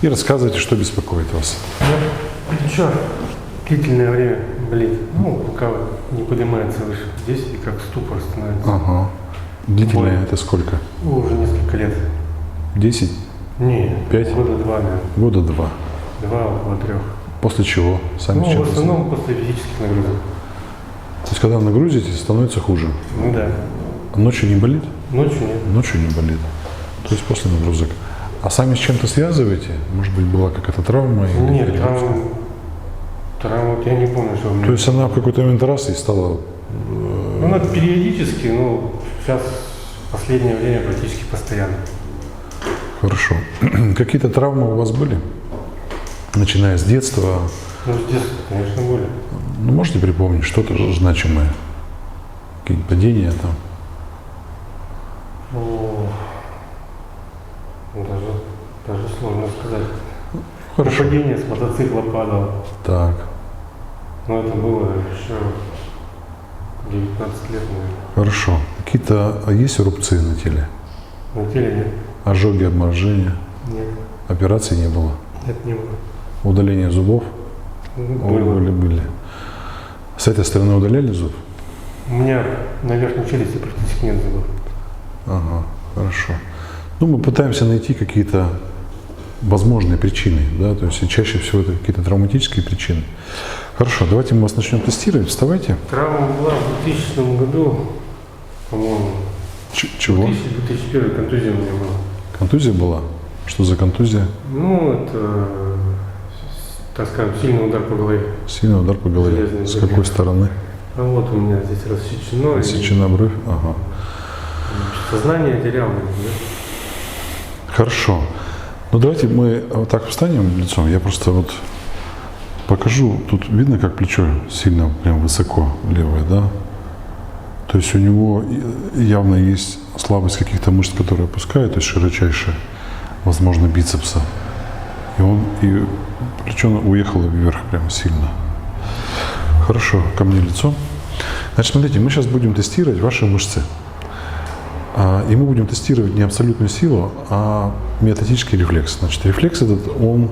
И рассказывайте, что беспокоит вас. Плечо длительное время болит. Ну, пока не поднимается выше. Здесь и как ступор становится. Ага. Длительное это сколько? Ну, уже несколько лет. 10? Не, 5? года два, наверное. Года 2. 2, около 3. После чего? Сами Ну, чем в основном после физических нагрузок. То есть, когда нагрузитесь, становится хуже. Ну да. Ночью не болит? Ночью нет. Ночью не болит. То есть после нагрузок. А сами с чем-то связываете? Может быть, была какая-то травма? Нет, травма, я не помню, что у меня. То есть она в какой-то момент раз и стала... Ну, она периодически, но сейчас в последнее время практически постоянно. Хорошо. Какие-то травмы у вас были? Начиная с детства? Ну, с детства, конечно, были. Ну, можете припомнить что-то значимое? Какие-нибудь падения там? Ну, даже сложно сказать. Хорошо. Падение с мотоцикла падал. Так. Но это было еще 19 лет, наверное. Хорошо. Какие-то есть рубцы на теле? На теле нет. Ожоги, обморожения? Нет. Операции не было? Нет, не было. Удаление зубов? Было. Были. С этой стороны удаляли зуб? У меня на верхней челюсти практически нет зубов. Ага, хорошо. Ну, мы пытаемся найти какие-то возможные причины, да, то есть чаще всего это какие-то травматические причины. Хорошо, давайте мы вас начнем тестировать. Вставайте. Травма была в 2000 году, по-моему. Чего? 2001 контузия у меня была. Контузия была? Что за контузия? Ну, это, так скажем, сильный удар по голове. Сильный удар по голове. Железной С дороги. какой стороны? А вот у меня здесь рассечено. Рассечена бровь? Ага. Сознание терял. Да? Хорошо. Ну, давайте мы вот так встанем лицом. Я просто вот покажу. Тут видно, как плечо сильно, прям высоко левое, да? То есть у него явно есть слабость каких-то мышц, которые опускают, то есть широчайшая, возможно, бицепса. И плечо уехало вверх прям сильно. Хорошо, ко мне лицо. Значит, смотрите, мы сейчас будем тестировать ваши мышцы. И мы будем тестировать не абсолютную силу, а миотатический рефлекс. Значит, рефлекс этот, он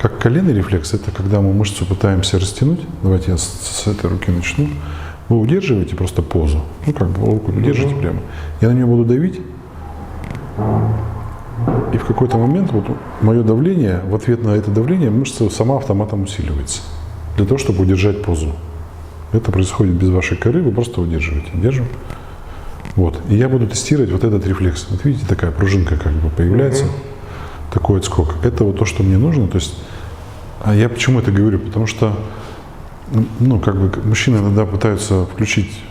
как коленный рефлекс, это когда мы мышцу пытаемся растянуть. Давайте я с этой руки начну. Вы удерживаете просто позу. Ну, как бы руку удержите прямо. Я на нее буду давить. И в какой-то момент вот мое давление, в ответ на это давление, мышца сама автоматом усиливается. Для того, чтобы удержать позу. Это происходит без вашей коры, вы просто удерживаете. Держим. Вот. И я буду тестировать вот этот рефлекс. Вот видите, такая пружинка как бы появляется. Такой отскок. Это вот то, что мне нужно. То есть, а я почему это говорю? Потому что ну, как бы мужчины иногда пытаются включить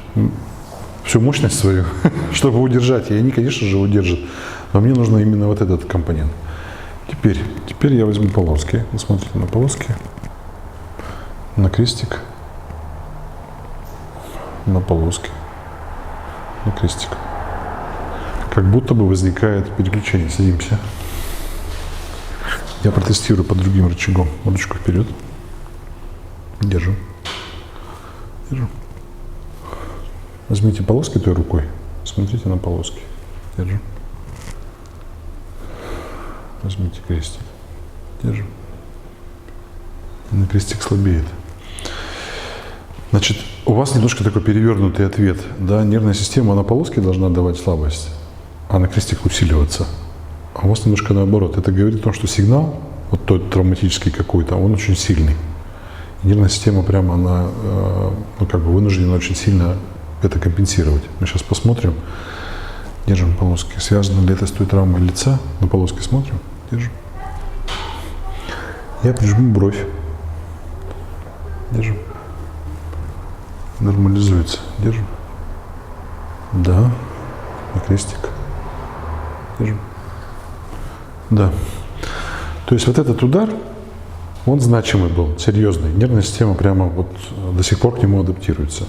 всю мощность свою, чтобы удержать. И они, конечно же, удержат. Но мне нужно именно вот этот компонент. Теперь я возьму полоски. Вы смотрите на полоски. На крестик. На полоски. На крестик. Как будто бы возникает переключение. Садимся. Я протестирую под другим рычагом. Ручку вперед. Держим. Держим. Возьмите полоски той рукой. Смотрите на полоски. Держим. Возьмите крестик. Держим. На крестик слабеет. Значит, у вас немножко такой перевернутый ответ. Да? Нервная система на полоски должна давать слабость, а на крестик усиливаться. А у вас немножко наоборот. Это говорит о том, что сигнал, вот тот травматический какой-то, он очень сильный. И нервная система прямо, она ну, как бы вынуждена очень сильно это компенсировать. Мы сейчас посмотрим. Держим полоски. Связано ли это с той травмой лица? На полоски смотрим. Держим. Я прижму бровь. Держим. Нормализуется. Держим. Да. На крестик. Держим. Да. То есть вот этот удар, он значимый был, серьезный. Нервная система прямо вот до сих пор к нему адаптируется.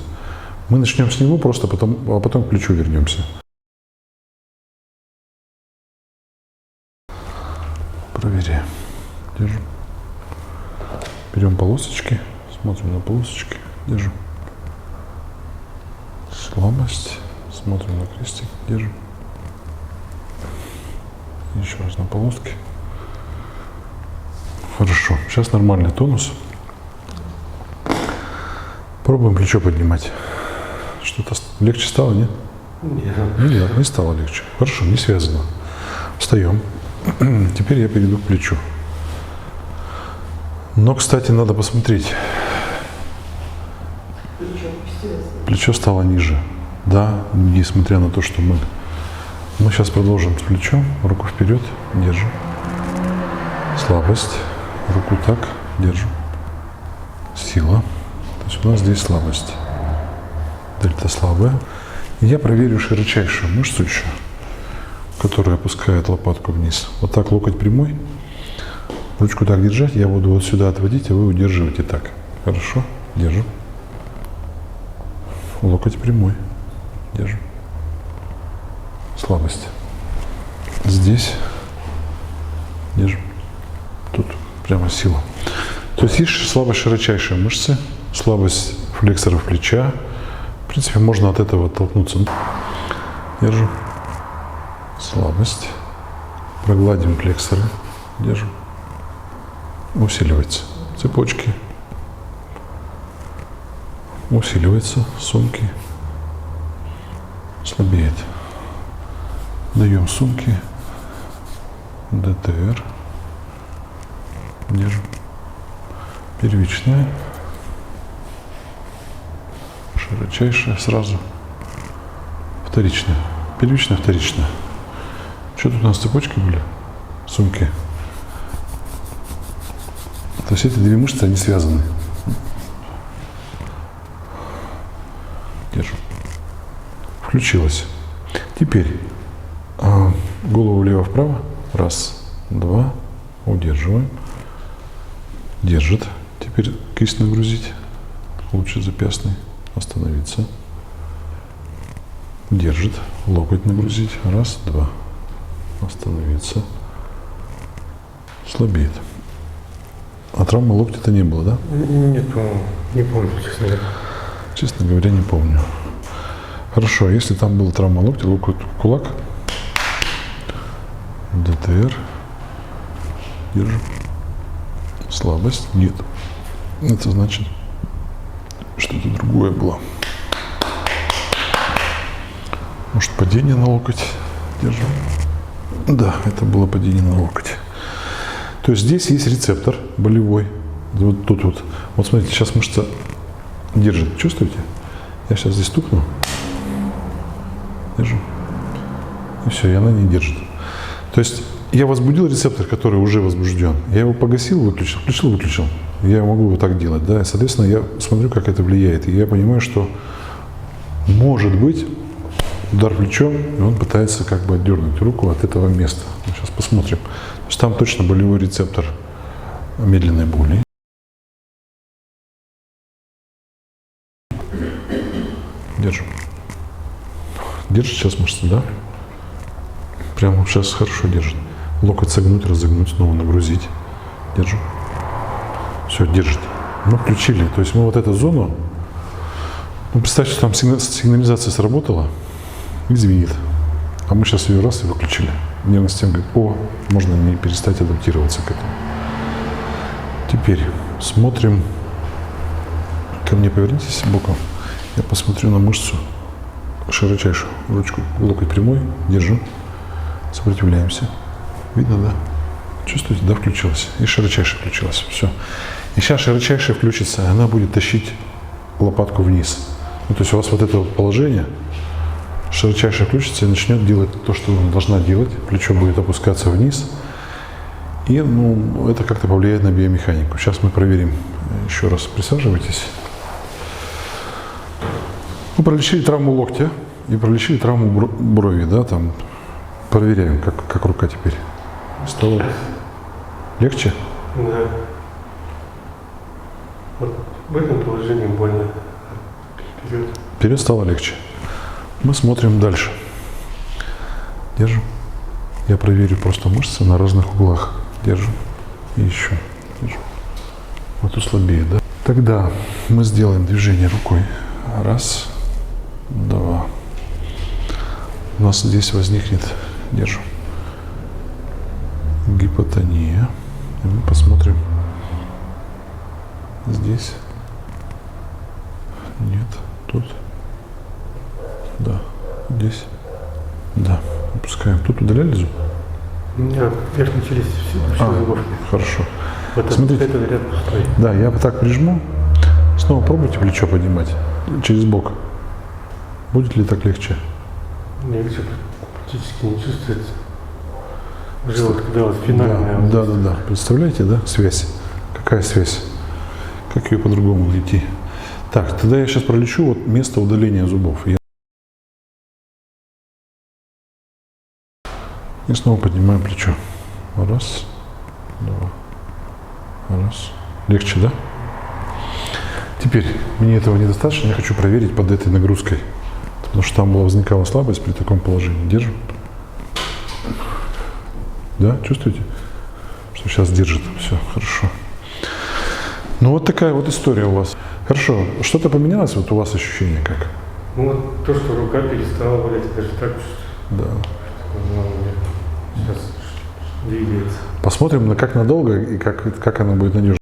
Мы начнем с него просто, а потом к плечу вернемся. Проверяем. Держим. Берем полосочки, смотрим на полосочки, держим. Слабость, смотрим на крестик, держим. Еще раз на полоски. Хорошо. Сейчас нормальный тонус. Пробуем плечо поднимать. Что-то легче стало, нет? Нет. Не стало легче. Хорошо, не связано. Встаем. Теперь я перейду к плечу. Но, кстати, надо посмотреть. Плечо стало ниже. Да, несмотря на то, что мы сейчас продолжим с плечом. Руку вперед, держим. Слабость. Руку так, держим. Сила. То есть у нас здесь слабость. Дельта слабая. И я проверю широчайшую мышцу еще, которая опускает лопатку вниз. Вот так локоть прямой. Ручку так держать. Я буду вот сюда отводить, а вы удерживаете так. Хорошо? Держим. Локоть прямой. Держим. Слабость. Здесь. Держим. Тут прямо сила. То есть есть слабость широчайшей мышцы, слабость флексоров плеча. В принципе, можно от этого оттолкнуться. Держим. Слабость. Прогладим флексоры. Держим. Усиливается. Цепочки. Усиливается. Сумки. Слабеет. Даем сумки. ДТР. Держим. Первичная. Широчайшая сразу. Вторичная. Первичная, вторичная. Что тут у нас цепочки были? Сумки. То есть эти две мышцы, они связаны. Держим. Включилась. Теперь голову влево-вправо. Раз, два. Удерживаем. Держит. Теперь кисть нагрузить. Лучше запястный. Остановиться. Держит. Локоть нагрузить. Раз, два. Остановиться. Слабеет. А травмы локтя-то не было, да? Нет, по-моему. Не помню, честно говоря. Честно говоря, не помню. Хорошо, если там была травма локтя, локоть в кулак. ДТР. Держим. Слабость. Нет. Это значит, что-то другое было. Может, падение на локоть. Держим. Да, это было падение на локоть. То есть здесь есть рецептор болевой. Вот тут вот. Вот смотрите, сейчас мышца держит. Чувствуете? Я сейчас здесь стукну. Держу. И все, и она не держит. То есть я возбудил рецептор, который уже возбужден. Я его погасил, выключил, включил, выключил. Я могу вот так делать, да. И, соответственно, я смотрю, как это влияет. И я понимаю, что может быть удар плечом, и он пытается как бы отдернуть руку от этого места. Сейчас посмотрим. То есть там точно болевой рецептор медленной боли. Держим. Держит сейчас мышцы, да? Прямо сейчас хорошо держит. Локоть согнуть, разогнуть, снова нагрузить. Держим. Все, держит. Мы включили. То есть мы вот эту зону, ну, представьте, что там сигнализация сработала и звенит. А мы сейчас ее раз и выключили. Нервная система говорит, о, можно не перестать адаптироваться к этому. Теперь смотрим. Ко мне повернитесь боком. Я посмотрю на мышцу широчайшую. Ручку, локоть прямой, держим. Сопротивляемся. Видно, да? Чувствуете, да, включилась. И широчайшая включилась. Все. И сейчас широчайшая включится, она будет тащить лопатку вниз. Ну, то есть у вас вот это положение, широчайшая включится и начнет делать то, что она должна делать. Плечо будет опускаться вниз. И, ну, это как-то повлияет на биомеханику. Сейчас мы проверим. Еще раз присаживайтесь. Мы пролечили травму локтя и пролечили травму брови, да, там. Проверяем, как рука теперь. Стало легче? Да. Вот в этом положении больно. Вперед. Вперед стало легче. Мы смотрим дальше. Держим. Я проверю просто мышцы на разных углах. Держим. И еще. Держим. Вот тут слабее, да? Тогда мы сделаем движение рукой. Раз, два. У нас здесь возникнет, держим, гипотония. И мы посмотрим. Здесь. Нет. Тут. Да. Здесь. Да. Опускаем. Тут удаляли зуб? У меня верхней челюсти все зубов. Хорошо. Вот Смотрите. этот ряд пустой. Да, я вот так прижму. Снова пробуйте плечо поднимать. Через бок. Будет ли так легче? Легче практически не чувствуется. Живот, когда вот финальная. Да. Представляете, да, связь? Какая связь? Как ее по-другому найти? Так, тогда я сейчас пролечу вот место удаления зубов. И снова поднимаем плечо. Раз, два, раз. Легче, да? Теперь, мне этого недостаточно, я хочу проверить под этой нагрузкой. Потому что там возникала слабость при таком положении. Держим. Да, чувствуете? Что сейчас держит. Все, хорошо. Ну вот такая вот история у вас. Хорошо. Что-то поменялось? Вот у вас ощущение как? Ну вот то, что рука перестала болеть, даже так чувствую. Да. Сейчас двигается. Посмотрим, как надолго и как она будет надежно.